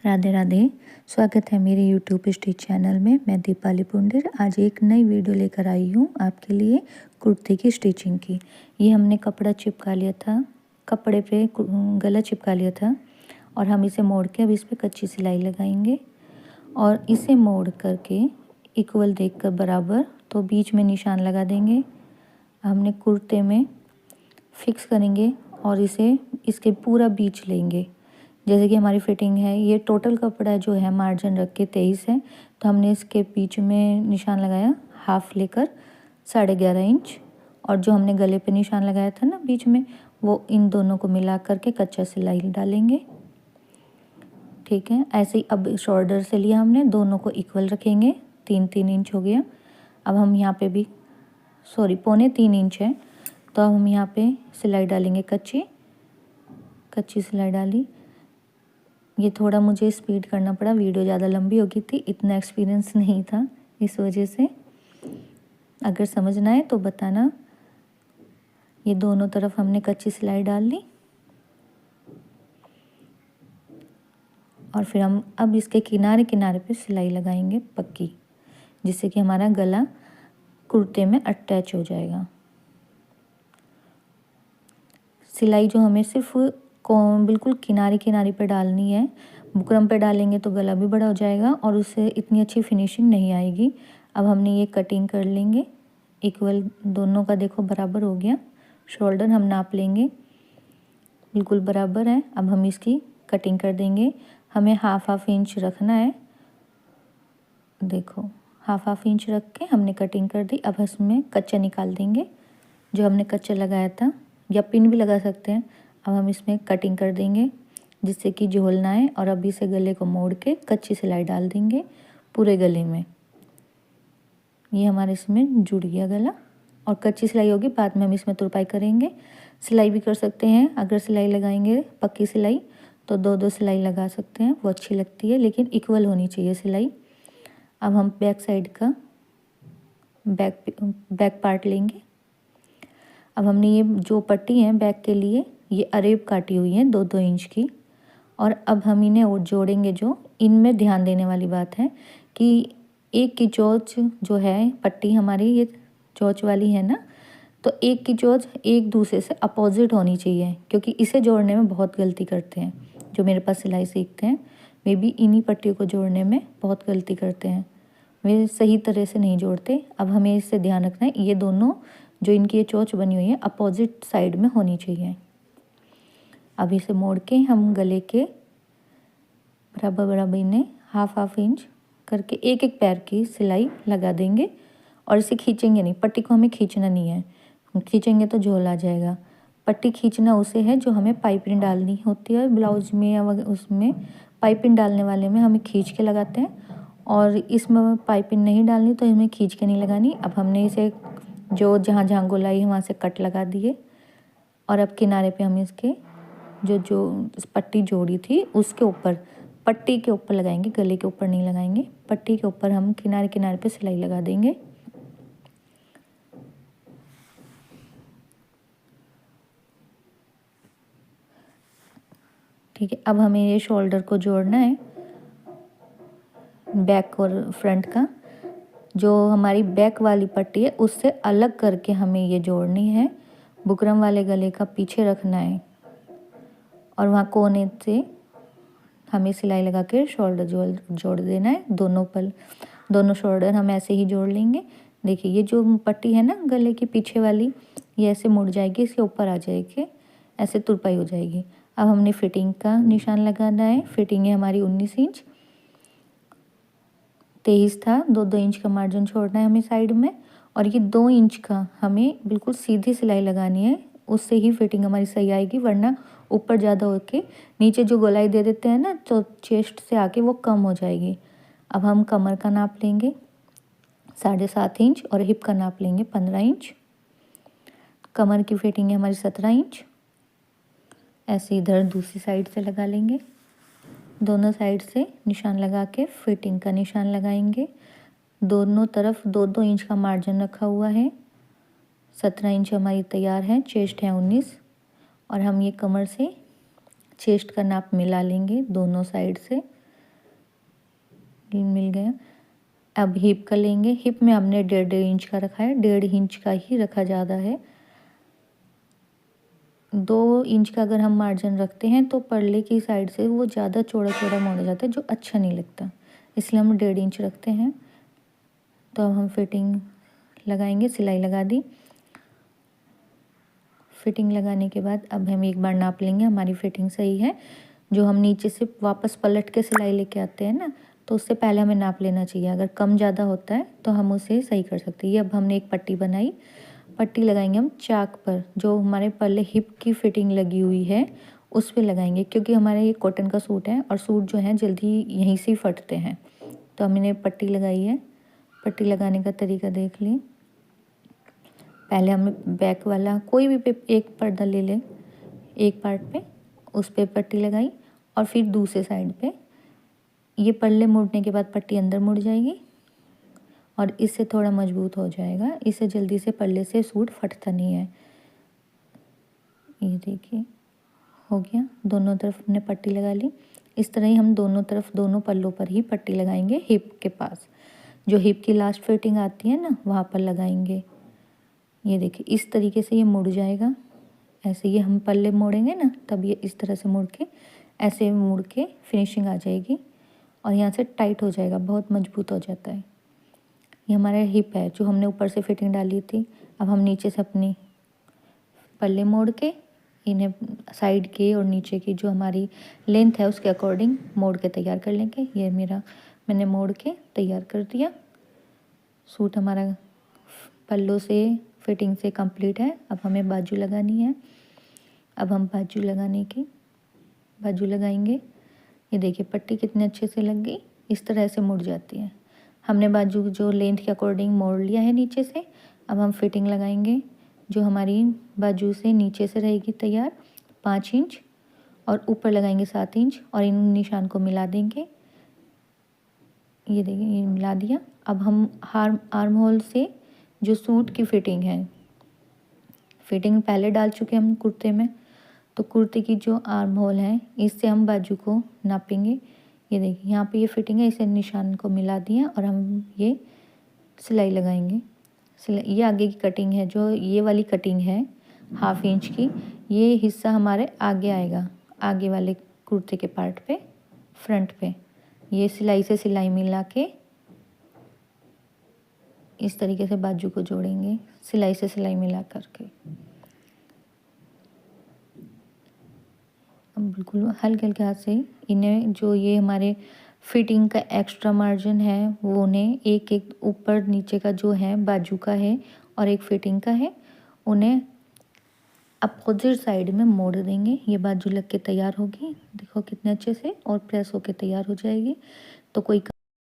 राधे राधे। स्वागत है मेरे यूट्यूब स्टिच चैनल में। मैं दीपाली पुंडेर आज एक नई वीडियो लेकर आई हूँ आपके लिए कुर्ते की स्टिचिंग की। ये हमने कपड़ा चिपका लिया था, कपड़े पे गला चिपका लिया था और हम इसे मोड़ के अब इस पर कच्ची सिलाई लगाएंगे और इसे मोड़ करके इक्वल देखकर बराबर तो बीच में निशान लगा देंगे। हमने कुर्ते में फिक्स करेंगे और इसे इसके पूरा बीच लेंगे। जैसे कि हमारी फिटिंग है, ये टोटल कपड़ा जो है मार्जिन रख के 23 है, तो हमने इसके बीच में निशान लगाया हाफ लेकर 11.5 इंच, और जो हमने गले पे निशान लगाया था ना बीच में, वो इन दोनों को मिला करके कच्चा सिलाई डालेंगे। ठीक है, ऐसे ही अब शोल्डर से लिया हमने, दोनों को इक्वल रखेंगे। 3-3 इंच हो गया। अब हम यहाँ पे भी 3.25 इंच है, तो अब हम यहाँ पे सिलाई डालेंगे कच्ची सिलाई डाली। ये थोड़ा मुझे स्पीड करना पड़ा, वीडियो ज़्यादा लंबी हो गई थी, इतना एक्सपीरियंस नहीं था इस वजह से। अगर समझना है तो बताना। ये दोनों तरफ हमने कच्ची सिलाई डाल ली और फिर हम अब इसके किनारे किनारे पे सिलाई लगाएंगे पक्की, जिससे कि हमारा गला कुर्ते में अटैच हो जाएगा। सिलाई जो हमें सिर्फ बिल्कुल किनारे किनारे पे डालनी है, बुकरम पे डालेंगे तो गला भी बड़ा हो जाएगा और उससे इतनी अच्छी फिनिशिंग नहीं आएगी। अब हमने ये कटिंग कर लेंगे इक्वल, दोनों का देखो बराबर हो गया। शोल्डर हम नाप लेंगे, बिल्कुल बराबर है। अब हम इसकी कटिंग कर देंगे। हमें हाफ इंच रखना है, देखो हाफ इंच रख के हमने कटिंग कर दी। अब इसमें कच्चा निकाल देंगे, जो हमने कच्चा लगाया था, या पिन भी लगा सकते हैं। अब हम इसमें कटिंग कर देंगे जिससे कि झोल ना आए, और अभी से गले को मोड़ के कच्ची सिलाई डाल देंगे पूरे गले में। ये हमारे इसमें जुड़ गया गला, और कच्ची सिलाई होगी, बाद में हम इसमें तुरपाई करेंगे। सिलाई भी कर सकते हैं, अगर सिलाई लगाएंगे पक्की सिलाई तो 2-2 सिलाई लगा सकते हैं, वो अच्छी लगती है, लेकिन इक्वल होनी चाहिए सिलाई। अब हम बैक साइड का बैक पार्ट लेंगे। अब हमने ये जो पट्टी है बैक के लिए, ये अरेब काटी हुई है 2-2 इंच की, और अब हम इन्हें और जोड़ेंगे। जो इनमें ध्यान देने वाली बात है कि एक की चोंच जो है, पट्टी हमारी ये चोंच वाली है ना, तो एक की चोंच एक दूसरे से अपोजिट होनी चाहिए, क्योंकि इसे जोड़ने में बहुत गलती करते हैं जो मेरे पास सिलाई सीखते हैं। वे भी इन्हीं पट्टियों को जोड़ने में बहुत गलती करते हैं, वे सही तरह से नहीं जोड़ते। अब हमें इससे ध्यान रखना है, ये दोनों जो इनकी ये चोंच बनी हुई है अपोजिट साइड में होनी चाहिए। अब इसे मोड़ के हम गले के बराबर बराबर इन्हें हाफ इंच करके एक एक पैर की सिलाई लगा देंगे, और इसे खींचेंगे नहीं, पट्टी को हमें खींचना नहीं है, खींचेंगे तो झोल आ जाएगा। पट्टी खींचना उसे है जो हमें पाइपिंग डालनी होती है ब्लाउज में, या उसमें पाइपिंग डालने वाले में हमें खींच के लगाते हैं, और इसमें पाइपिंग नहीं डालनी तो हमें खींच के नहीं लगानी। अब हमने इसे जो जहाँ जहाँ गोलाई है वहाँ से कट लगा दिए, और अब किनारे पे हम इसके जो पट्टी जोड़ी थी उसके ऊपर, पट्टी के ऊपर लगाएंगे, गले के ऊपर नहीं लगाएंगे, पट्टी के ऊपर हम किनारे किनारे पे सिलाई लगा देंगे। ठीक है, अब हमें ये शोल्डर को जोड़ना है, बैक और फ्रंट का। जो हमारी बैक वाली पट्टी है उससे अलग करके हमें ये जोड़नी है, बुकरम वाले गले का पीछे रखना है, और वहाँ कोने से हमें सिलाई लगा के शोल्डर जोड़ देना है। दोनों शोल्डर हम ऐसे ही जोड़ लेंगे। देखिए ये जो पट्टी है ना गले की पीछे वाली, ये ऐसे मुड़ जाएगी, इसके ऊपर आ जाएगी, ऐसे तुरपाई हो जाएगी। अब हमने फिटिंग का निशान लगाना है। फिटिंग है हमारी 19 इंच, 23 था, 2-2 इंच का मार्जिन छोड़ना है हमें साइड में, और ये 2 इंच का हमें बिल्कुल सीधी सिलाई लगानी है, उससे ही फिटिंग हमारी सही आएगी, वरना ऊपर ज़्यादा होके नीचे जो गोलाई दे देते हैं ना, तो चेस्ट से आके वो कम हो जाएगी। अब हम कमर का नाप लेंगे 7.5 इंच, और हिप का नाप लेंगे 15 इंच। कमर की फिटिंग है हमारी 17 इंच। ऐसे इधर दूसरी साइड से लगा लेंगे, दोनों साइड से निशान लगा के फिटिंग का निशान लगाएंगे। दोनों तरफ 2-2 इंच का मार्जिन रखा हुआ है, 17 इंच हमारी तैयार है, चेस्ट है 19, और हम ये कमर से चेस्ट का नाप मिला लेंगे दोनों साइड से। मिल गया। अब हिप का लेंगे। हिप में हमने 1.5 इंच का रखा है, 1.5 इंच का ही रखा ज़्यादा है। 2 इंच का अगर हम मार्जिन रखते हैं तो पल्ले की साइड से वो ज़्यादा चौड़ा चौड़ा मोड़ जाता है, जो अच्छा नहीं लगता, इसलिए हम 1.5 इंच रखते हैं। तो अब हम फिटिंग लगाएंगे। सिलाई लगा दी। फिटिंग लगाने के बाद अब हम एक बार नाप लेंगे हमारी फिटिंग सही है। जो हम नीचे से वापस पलट के सिलाई लेके आते हैं ना, तो उससे पहले हमें नाप लेना चाहिए। अगर कम ज़्यादा होता है तो हम उसे सही कर सकते हैं। ये अब हमने एक पट्टी बनाई। पट्टी लगाएंगे हम चाक पर, जो हमारे पल्ले हिप की फिटिंग लगी हुई है उस पर लगाएंगे, क्योंकि हमारा ये कॉटन का सूट है और सूट जो है जल्दी यहीं से फटते हैं। तो हमने पट्टी लगाई है। पट्टी लगाने का तरीका देख लें। पहले हमने बैक वाला कोई भी एक पर्दा ले लें, एक पार्ट पे उस पे पट्टी लगाई और फिर दूसरे साइड पे ये पल्ले मुड़ने के बाद पट्टी अंदर मुड़ जाएगी और इससे थोड़ा मजबूत हो जाएगा। इससे जल्दी से पल्ले से सूट फटता नहीं है। ये देखिए हो गया। दोनों तरफ हमने पट्टी लगा ली। इस तरह ही हम दोनों तरफ दोनों पल्लों पर ही पट्टी लगाएंगे। हिप के पास जो हिप की लास्ट फिटिंग आती है ना, वहाँ पर लगाएंगे। ये देखिए इस तरीके से ये मुड़ जाएगा। ऐसे ये हम पल्ले मोड़ेंगे ना, तब ये इस तरह से मुड़ के ऐसे मुड़ के फिनिशिंग आ जाएगी और यहाँ से टाइट हो जाएगा, बहुत मजबूत हो जाता है। ये हमारा हिप है जो हमने ऊपर से फिटिंग डाली थी। अब हम नीचे से अपनी पल्ले मोड़ के इन्हें साइड के और नीचे की जो हमारी लेंथ है उसके अकॉर्डिंग मोड़ के तैयार कर लेंगे। ये मैंने मोड़ के तैयार कर दिया। सूट हमारा पल्लों से फिटिंग से कंप्लीट है। अब हमें बाजू लगानी है। अब हम बाजू लगाएंगे। ये देखिए पट्टी कितने अच्छे से लग गई, इस तरह से मुड़ जाती है। हमने बाजू जो लेंथ के अकॉर्डिंग मोड़ लिया है नीचे से। अब हम फिटिंग लगाएंगे जो हमारी बाजू से नीचे से रहेगी तैयार 5 इंच और ऊपर लगाएंगे 7 इंच और इन निशान को मिला देंगे। ये देखिए ये मिला दिया। अब हम आर्म होल से जो सूट की फिटिंग है, फिटिंग पहले डाल चुके हम कुर्ते में, तो कुर्ते की जो आर्म होल है इससे हम बाजू को नापेंगे। ये देखिए यहाँ पे ये फिटिंग है, इसे निशान को मिला दिया और हम ये सिलाई लगाएंगे। ये आगे की कटिंग है, जो ये वाली कटिंग है 1/2 इंच की, ये हिस्सा हमारे आगे आएगा, आगे वाले कुर्ते के पार्ट पे, फ्रंट पे। ये सिलाई से सिलाई मिला के इस तरीके से बाजू को जोड़ेंगे, सिलाई से सिलाई मिला करके। अब बिल्कुल हल्के हल्के हाथ से इन्हें, जो ये हमारे फिटिंग का एक्स्ट्रा मार्जिन है वो उन्हें एक एक ऊपर नीचे का जो है बाजू का है और एक फिटिंग का है, उन्हें अपोजिट साइड में मोड़ देंगे। ये बाजू लग के तैयार होगी, देखो कितने अच्छे से, और प्रेस होके तैयार हो जाएगी। तो कोई